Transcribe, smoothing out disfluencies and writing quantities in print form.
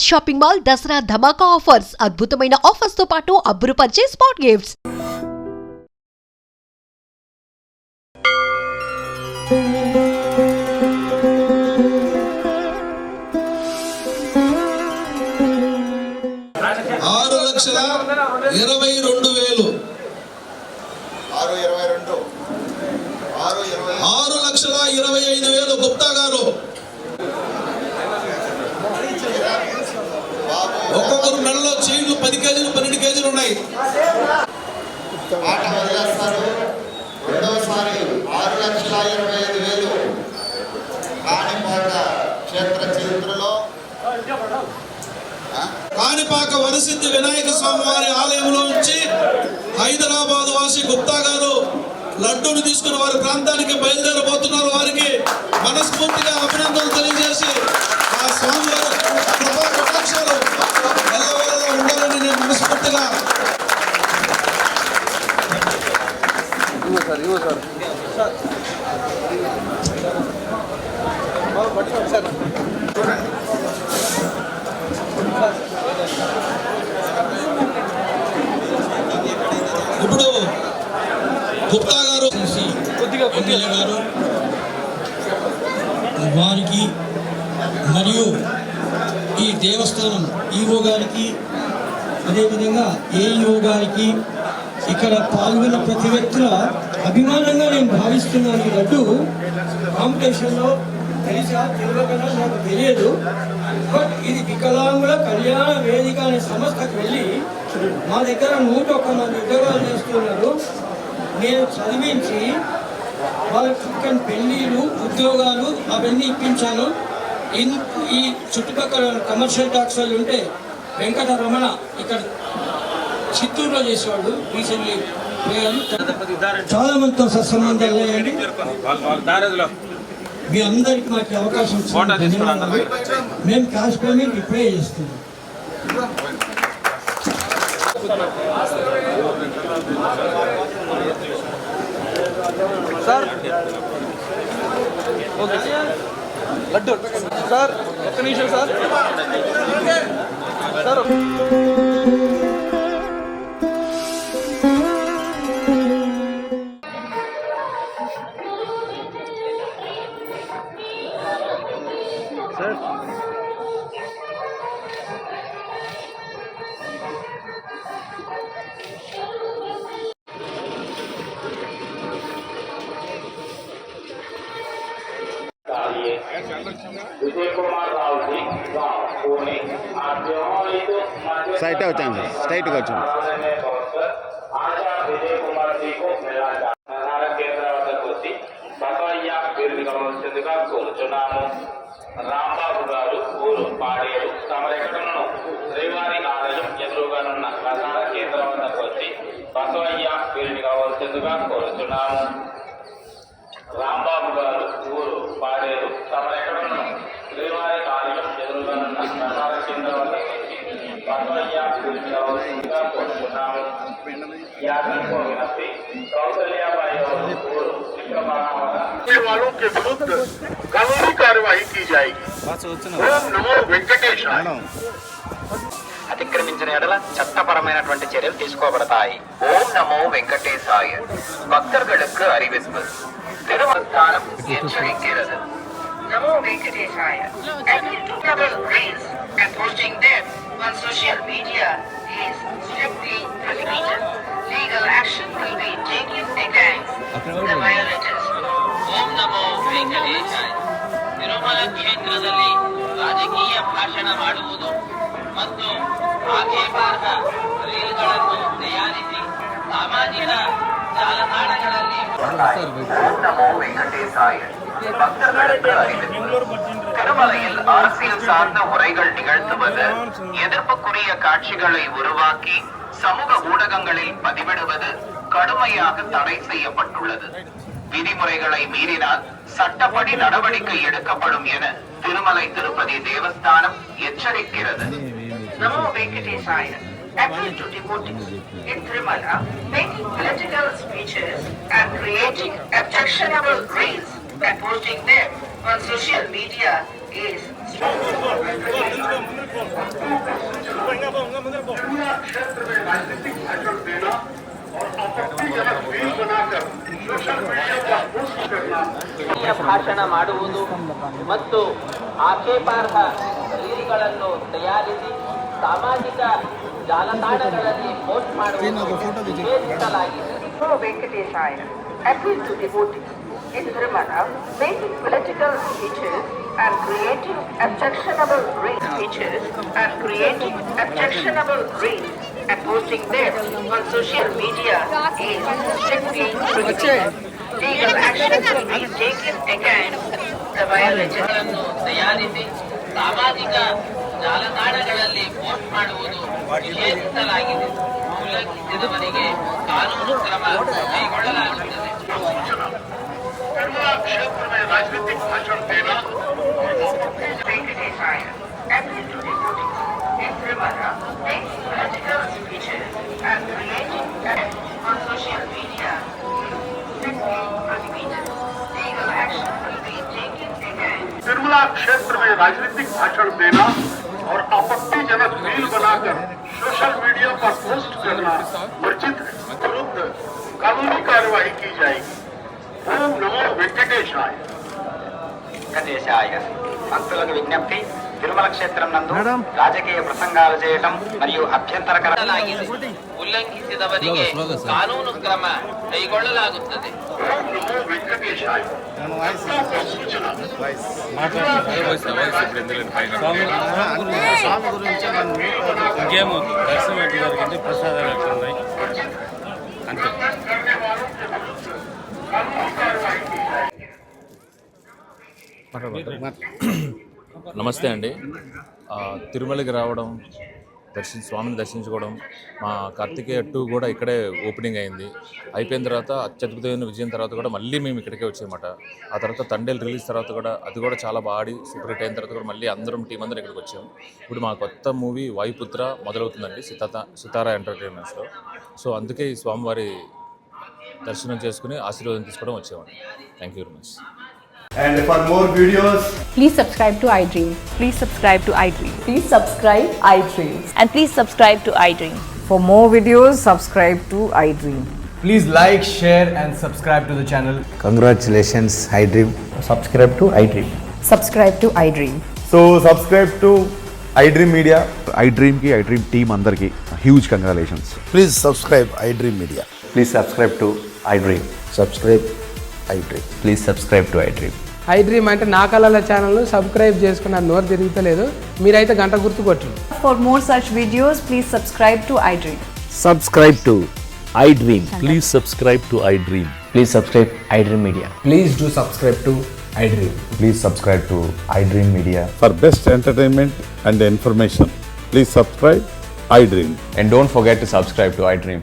Vishal shopping mall Dasara ధమాకా offers. అద్భుతమైన offers తో పాటు అబ్బురుపరిచే స్పాట్ గిఫ్ట్స్. ₹6,22,000 గుప్తా గారు. ఒక్కొక్కరు మెడలో చైన్లు 10 కేజీలు 12 కేజీలు ఉన్నాయి. రెండవసారి 6,25,000 కాణిపాక క్షేత్ర చరిత్రలో కాణిపాక వరసిద్ధి వినాయక స్వామి వారి ఆలయంలో నుంచి హైదరాబాద్ వాసి గుప్తా గారు లడ్డూను తీసుకుని వారి ప్రాంతానికి బయలుదేరబోతున్నారు. వారికి మనస్ఫూర్తిగా అభినందనలు తెలియజేసి ఆ స్వామి వారి కృపా కటాక్షాలు ఎల్లవేళలా ఉండాలని నేను మనస్ఫూర్తిగా ఇప్పుడు గుప్తా గారు ఎమ్మెల్యే గారు వారికి మరియు ఈ దేవస్థానం ఈఓ గారికి అదేవిధంగా ఏఈఓ గారికి ఇక్కడ పాల్గొన్న ప్రతి వ్యక్తుల అభిమానంగా నేను భావిస్తున్నాను. ఈ లడ్డు కాంపిటీషన్లో తెలిసా తెలియకుండా నాకు తెలియదు. బట్ ఇది వికలాంగుల కళ్యాణ వేదిక అనే సంస్థకు వెళ్ళి మా దగ్గర 101 మంది ఉద్యోగాలు చేస్తున్నారు. నేను చదివించి వాళ్ళకి చక్కని పెళ్ళిళ్ళు ఉద్యోగాలు అవన్నీ ఇప్పించాను. ఈ చుట్టుపక్కల కమర్షియల్ టాక్స్ వాళ్ళు ఉంటే వెంకటరమణ ఇక్కడ చిత్తూరులో చేసేవాడు. రీసెంట్లీ చాలా మందితో సత్సంబంధాలు లేయండి. మీ అందరికి మాకు అవకాశం ఇచ్చింది. మేము క్యాష్ పేమెంట్ ఇప్పుడే చేస్తున్నాం. సార్ ఓకే లడ్డు సార్ ఒక్క నిమిషం సార్ సార్ स्ट्राइट వచ్చాను స్ట్రైట్‌గా వచ్చాను. రాంబాబు గారు ఊరు పాడేరు తమరెక్కడను శ్రీవారి ఆలయం ఎదురుగానున్న ప్రధాన కేంద్రం వద్దకు వచ్చి బసవయ్య వీరిని కావాల్సిందిగా కోరుచున్నాము. రాంబాబు గారు ఊరు పాడేరు తమరెక్కడను శ్రీవారి ఆలయం ఎదురుగానున్న ప్రధాన కేంద్రం వద్దకు వచ్చి బసవయ్య వీరిని కావాల్సిందిగా కోరుచున్నాము. कौशल्याबाई ऊर वालों के विरुद्ध कानूनी कार्यवाही की जाएगी. ओम नमो वेंकटेशाय. అతిక్రమించిన ఎడల చట్టపరమైనటువంటి చర్యలు తీసుకోబడతాయి. ఓం నమో వెంకటేశాయ. భక్తர்களுக்கு அறிவிப்பு. திருவஸ்தானம் எச்சரிக்கிறது. நமோ வெங்கடேசாய. Applicable rules and posting them on social media is strictly prohibited. Legal action will be taken against the violators. ಓಂ ನಮೋ ವೆಂಕಟೇಶಾಯ. ತಿರುಮಲ ಕ್ಷೇತ್ರದಲ್ಲಿ ರಾಜಕೀಯ ಭಾಷಣ ಮಾಡುವುದು ಮತ್ತು ಆಕ್ಷೇಪಾರ್ಹ ರೀಲ್ಗಳನ್ನು ತಯಾರಿಸಿ ಸಾಮಾಜಿಕ ಜಾಲತಾಣಗಳಲ್ಲಿ ಓಂ ನಮೋ ವೆಂಕಟೇಶಾಯ. பக்தர்களுக்கு அறிவிப்பு. திருமலையில் அரசியல் சார்ந்த உரைகள் நிகழ்த்துவது, எதிர்ப்புக்குரிய காட்சிகளை உருவாக்கி சமூக ஊடகங்களில் பதிவிடுவது கடுமையாக தடை செய்யப்பட்டுள்ளது. விதிமுறைகளை மீறினால் சட்டப்படி நடவடிக்கை எடுக்கப்படும் என திருமலை திருப்பதி தேவஸ்தானம் எச்சரிக்கிறது. நமோ வெங்கடேசாய. Appeal to devotees in Tirumala, making political speeches and creating objectionable reels and posting them on social media is ಭಾಷಣ ಮಾಡುವುದು ಮತ್ತು ಆಕ್ಷೇಪಾರ್ಹ ರೀತಿಗಳನ್ನು ತಯಾರಿಸಿ ಸಾಮಾಜಿಕ ಜಾಲತಾಣಗಳಲ್ಲಿ ಪೋಸ್ಟ್ ಮಾಡುವುದು ನಿಷೇಧಿಸಲಾಗಿದೆ. Venkateshaya appealed to devotees in Tirumalai, making political speeches and creating objectionable reels and posting them on social media is strictly prohibited. Legal action will be taken against the violation. ತಯಾರಿಸಿ ಸಾಮಾಜಿಕ ಜಾಲತಾಣಗಳಲ್ಲಿ post ಮಾಡುವುದು ನಿಷೇಧಿಸಲಾಗಿದೆ. ಉಲ್ಲಂಘಿಸಿದವರಿಗೆ ಕಾನೂನು ಕ್ರಮ ಕೈಗೊಳ್ಳಲಾಗುತ್ತದೆ. क्षेत्र में राजनीतिक भाषण देना Venkateshaya appealed to devotees in Tirumalai, making political speeches and creating on social media strictly prohibited. Legal action will be taken against. Tirumala क्षेत्र में राजनीतिक भाषण देना और आपत्तिजनक रील बनाकर सोशल मीडिया पर पोस्ट करना वर्जित विरुद्ध कानूनी कार्रवाई की जाएगी. ओम नमो वेंकटेशाय. వెంకటేశాయ. భక్తులకు విజ్ఞప్తి, తిరుమల క్షేత్రం నందు రాజకీయ ప్రసంగాలు చేయటం మరియు లాಗಿದೆ. ఉల్లంఘిಸಿದವರಿಗೆ ಕಾನೂನು ಕ್ರಮ ಕೈಗೊಳ್ಳಲಾಗುತ್ತದೆ. ओम नमो वेंकटेशाय. सूचना ఇంకేమో దర్శనం ఎట్లా జరిగింది, ప్రసాదాలు ఎట్లా ఉన్నాయి అంతే. करने वालों के विरुद्ध कानूनी कार्रवाई की जाएगी. నమస్తే అండి. తిరుమలకి రావడం, స్వామిని దర్శించుకోవడం, మా కార్తికేయ 2 కూడా ఇక్కడే ఓపెనింగ్ అయింది. అయిపోయిన తర్వాత అత్యద్భుతమైన విజయం తర్వాత కూడా మళ్ళీ మేము ఇక్కడికే వచ్చామన్నమాట. ఆ తర్వాత తండేలు రిలీజ్ తర్వాత కూడా అది కూడా చాలా బాగా ఆడి సూపర్ హిట్ అయిన తర్వాత కూడా మళ్ళీ అందరం టీం అందరం ఇక్కడికి వచ్చాము. ఇప్పుడు మా కొత్త మూవీ వాయుపుత్ర మొదలవుతుందండి సితారా ఎంటర్టైన్మెంట్స్లో. సో అందుకే ఈ స్వామివారి దర్శనం చేసుకుని ఆశీర్వాదం తీసుకోవడం వచ్చామండి. Thank you very much. And for more videos, please subscribe to iDream. Please subscribe to iDream. Please subscribe iDream. And please subscribe to iDream. For more videos, subscribe to iDream. Please like, share and subscribe to the channel. Congratulations, iDream. Subscribe to iDream. Subscribe to iDream. So subscribe to iDream Media. iDream ki iDream team andarki huge congratulations. please subscribe iDream Media. Please subscribe to iDream. Subscribe iDream. Please subscribe to iDream. iDream అంటే నా కళల channel subscribe చేసుకున్న నోరు తిరుగుతలేదు. మీరైతే గంట గుర్తు కొట్టండి. For more such videos, please subscribe to iDream. Subscribe to iDream. Please subscribe to iDream. Please subscribe iDream Media. Please do subscribe to iDream. Please subscribe to iDream Media. For best entertainment and information, please subscribe iDream. And don't forget to subscribe to iDream.